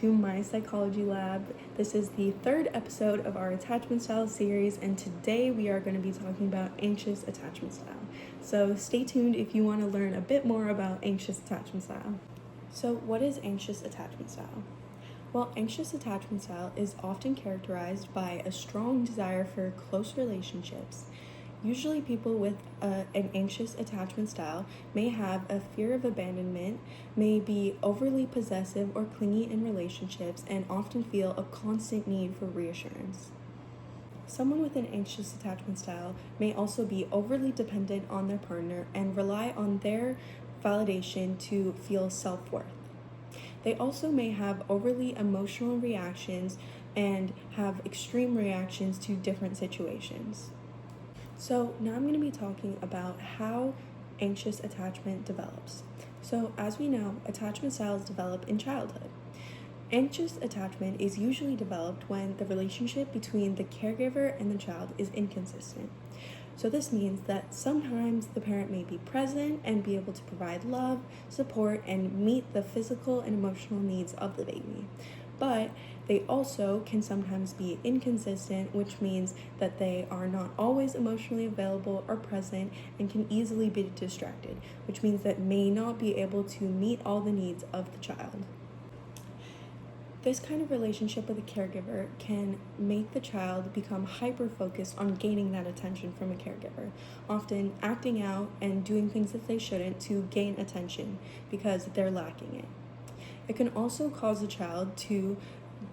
to my psychology lab. This is the third episode of our attachment style series, and today we are going to be talking about anxious attachment style. So stay tuned if you want to learn a bit more about anxious attachment style. So what is anxious attachment style? Well, anxious attachment style is often characterized by a strong desire for close relationships. Usually people with an anxious attachment style may have a fear of abandonment, may be overly possessive or clingy in relationships, and often feel a constant need for reassurance. Someone with an anxious attachment style may also be overly dependent on their partner and rely on their validation to feel self-worth. They also may have overly emotional reactions and have extreme reactions to different situations. So now I'm going to be talking about how anxious attachment develops. So as we know, attachment styles develop in childhood. Anxious attachment is usually developed when the relationship between the caregiver and the child is inconsistent. So this means that sometimes the parent may be present and be able to provide love, support, and meet the physical and emotional needs of the baby. But they also can sometimes be inconsistent, which means that they are not always emotionally available or present and can easily be distracted, which means that may not be able to meet all the needs of the child. This kind of relationship with a caregiver can make the child become hyper-focused on gaining that attention from a caregiver, often acting out and doing things that they shouldn't to gain attention because they're lacking it. It can also cause a child to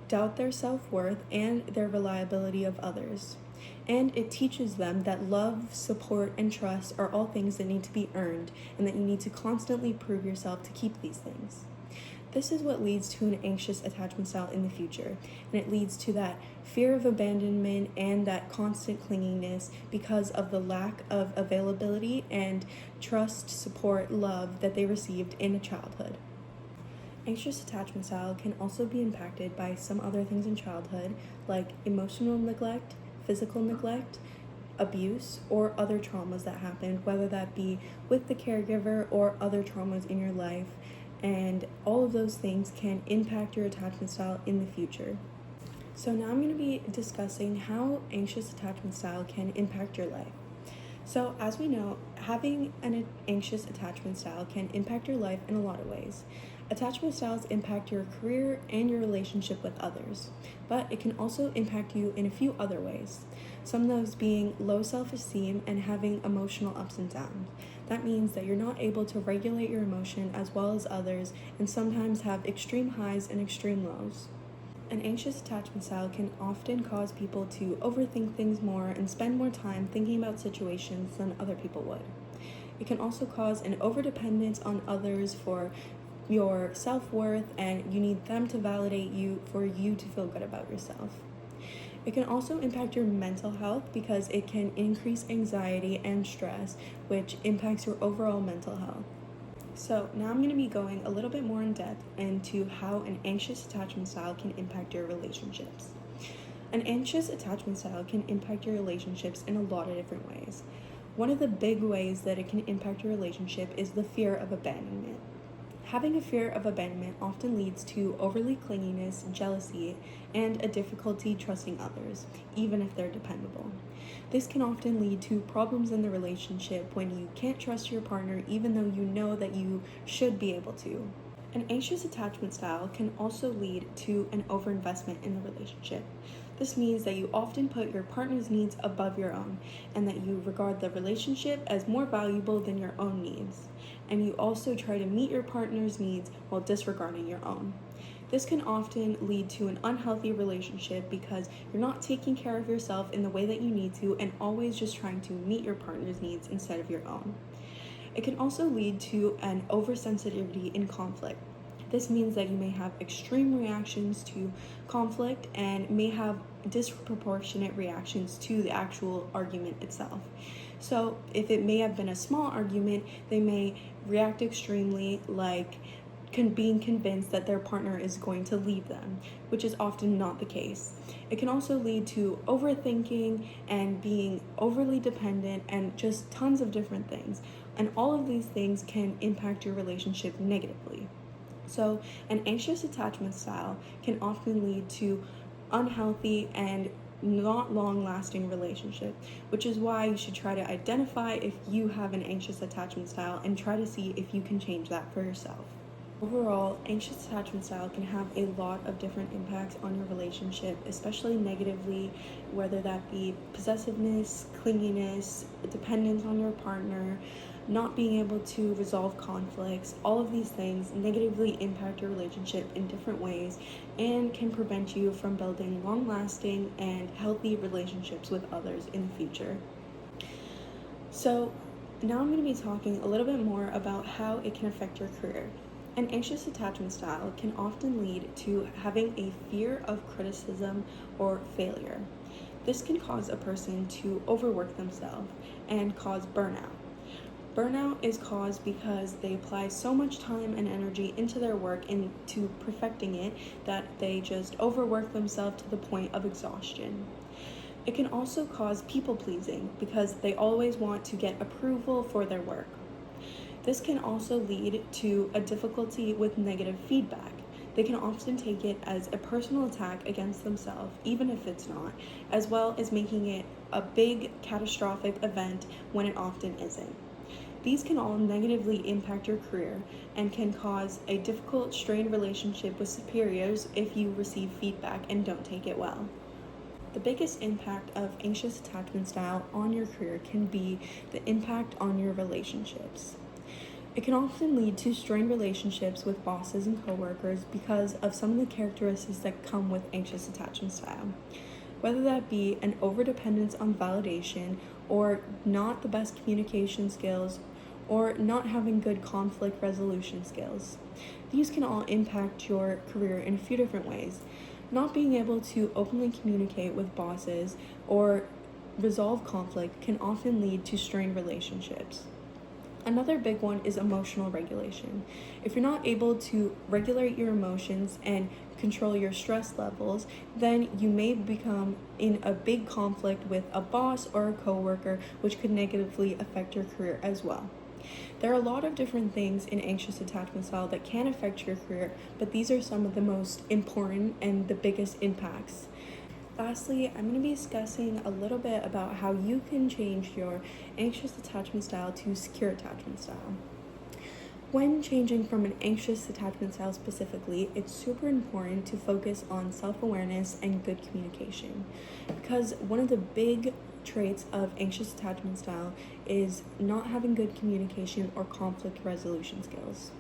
doubt their self-worth and their reliability of others. And it teaches them that love, support, and trust are all things that need to be earned and that you need to constantly prove yourself to keep these things. This is what leads to an anxious attachment style in the future, and it leads to that fear of abandonment and that constant clinginess because of the lack of availability and trust, support, love that they received in childhood. Anxious attachment style can also be impacted by some other things in childhood, like emotional neglect, physical neglect, abuse, or other traumas that happened, whether that be with the caregiver or other traumas in your life. And all of those things can impact your attachment style in the future. So now I'm going to be discussing how anxious attachment style can impact your life. So as we know, having an anxious attachment style can impact your life in a lot of ways. Attachment styles impact your career and your relationship with others, but it can also impact you in a few other ways. Some of those being low self-esteem and having emotional ups and downs. That means that you're not able to regulate your emotion as well as others and sometimes have extreme highs and extreme lows. An anxious attachment style can often cause people to overthink things more and spend more time thinking about situations than other people would. It can also cause an overdependence on others for your self-worth, and you need them to validate you for you to feel good about yourself. It can also impact your mental health because it can increase anxiety and stress, which impacts your overall mental health. So now I'm going to be going a little bit more in depth into how an anxious attachment style can impact your relationships. An anxious attachment style can impact your relationships in a lot of different ways. One of the big ways that it can impact your relationship is the fear of abandonment. Having a fear of abandonment often leads to overly clinginess, jealousy, and a difficulty trusting others, even if they're dependable. This can often lead to problems in the relationship when you can't trust your partner even though you know that you should be able to. An anxious attachment style can also lead to an overinvestment in the relationship. This means that you often put your partner's needs above your own and that you regard the relationship as more valuable than your own needs. And you also try to meet your partner's needs while disregarding your own. This can often lead to an unhealthy relationship because you're not taking care of yourself in the way that you need to and always just trying to meet your partner's needs instead of your own. It can also lead to an oversensitivity in conflict. This means that you may have extreme reactions to conflict and may have disproportionate reactions to the actual argument itself. So if it may have been a small argument, they may react extremely, like being convinced that their partner is going to leave them, which is often not the case. It can also lead to overthinking and being overly dependent and just tons of different things. And all of these things can impact your relationship negatively. So, an anxious attachment style can often lead to unhealthy and not long lasting relationship, which is why you should try to identify if you have an anxious attachment style and try to see if you can change that for yourself. Overall, anxious attachment style can have a lot of different impacts on your relationship, especially negatively, whether that be possessiveness, clinginess, dependence on your partner, not being able to resolve conflicts. All of these things negatively impact your relationship in different ways and can prevent you from building long-lasting and healthy relationships with others in the future. So now I'm going to be talking a little bit more about how it can affect your career. An anxious attachment style can often lead to having a fear of criticism or failure. This can cause a person to overwork themselves and cause burnout. Burnout is caused because they apply so much time and energy into their work and to perfecting it that they just overwork themselves to the point of exhaustion. It can also cause people pleasing because they always want to get approval for their work. This can also lead to a difficulty with negative feedback. They can often take it as a personal attack against themselves, even if it's not, as well as making it a big catastrophic event when it often isn't. These can all negatively impact your career and can cause a difficult, strained relationship with superiors if you receive feedback and don't take it well. The biggest impact of anxious attachment style on your career can be the impact on your relationships. It can often lead to strained relationships with bosses and coworkers because of some of the characteristics that come with anxious attachment style. Whether that be an overdependence on validation, or not the best communication skills, or not having good conflict resolution skills. These can all impact your career in a few different ways. Not being able to openly communicate with bosses or resolve conflict can often lead to strained relationships. Another big one is emotional regulation. If you're not able to regulate your emotions and control your stress levels, then you may become in a big conflict with a boss or a coworker, which could negatively affect your career as well. There are a lot of different things in anxious attachment style that can affect your career, but these are some of the most important and the biggest impacts. Lastly, I'm going to be discussing a little bit about how you can change your anxious attachment style to secure attachment style. When changing from an anxious attachment style specifically, it's super important to focus on self-awareness and good communication, because one of the big traits of anxious attachment style is not having good communication or conflict resolution skills.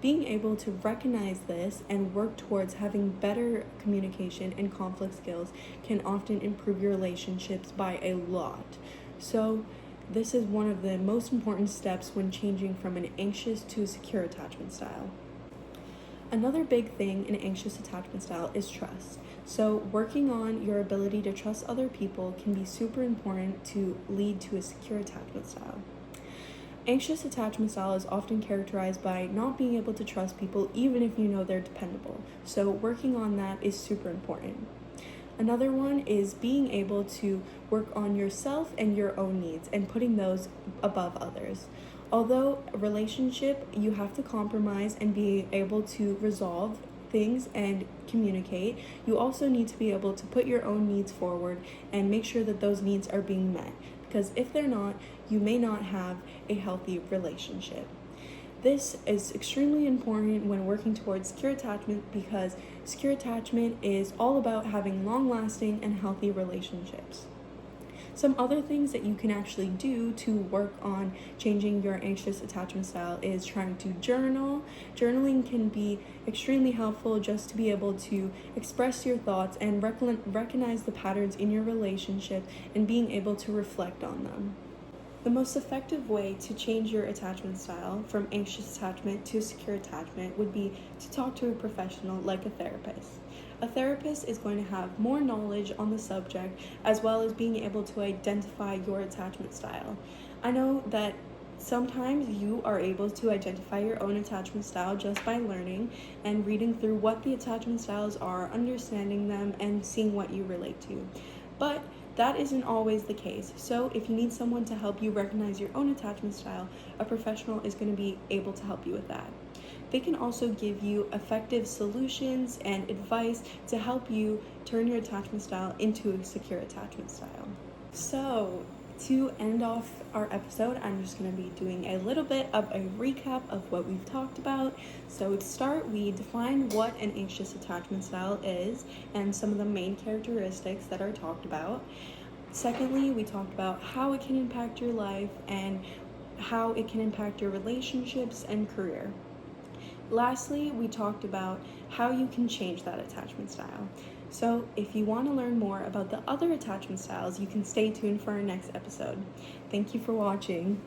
Being able to recognize this and work towards having better communication and conflict skills can often improve your relationships by a lot. So this is one of the most important steps when changing from an anxious to a secure attachment style. Another big thing in anxious attachment style is trust. So working on your ability to trust other people can be super important to lead to a secure attachment style. Anxious attachment style is often characterized by not being able to trust people even if you know they're dependable. So working on that is super important. Another one is being able to work on yourself and your own needs and putting those above others. Although a relationship, you have to compromise and be able to resolve things and communicate, you also need to be able to put your own needs forward and make sure that those needs are being met. Because if they're not, you may not have a healthy relationship. This is extremely important when working towards secure attachment, because secure attachment is all about having long-lasting and healthy relationships. Some other things that you can actually do to work on changing your anxious attachment style is trying to journal. Journaling can be extremely helpful just to be able to express your thoughts and recognize the patterns in your relationship and being able to reflect on them. The most effective way to change your attachment style from anxious attachment to secure attachment would be to talk to a professional like a therapist. A therapist is going to have more knowledge on the subject, as well as being able to identify your attachment style. I know that sometimes you are able to identify your own attachment style just by learning and reading through what the attachment styles are, understanding them, and seeing what you relate to. But that isn't always the case. So if you need someone to help you recognize your own attachment style, a professional is going to be able to help you with that. They can also give you effective solutions and advice to help you turn your attachment style into a secure attachment style. So, to end off our episode, I'm just going to be doing a little bit of a recap of what we've talked about. So to start, we define what an anxious attachment style is and some of the main characteristics that are talked about. Secondly, we talked about how it can impact your life and how it can impact your relationships and career. Lastly, we talked about how you can change that attachment style. So if you want to learn more about the other attachment styles, you can stay tuned for our next episode. Thank you for watching.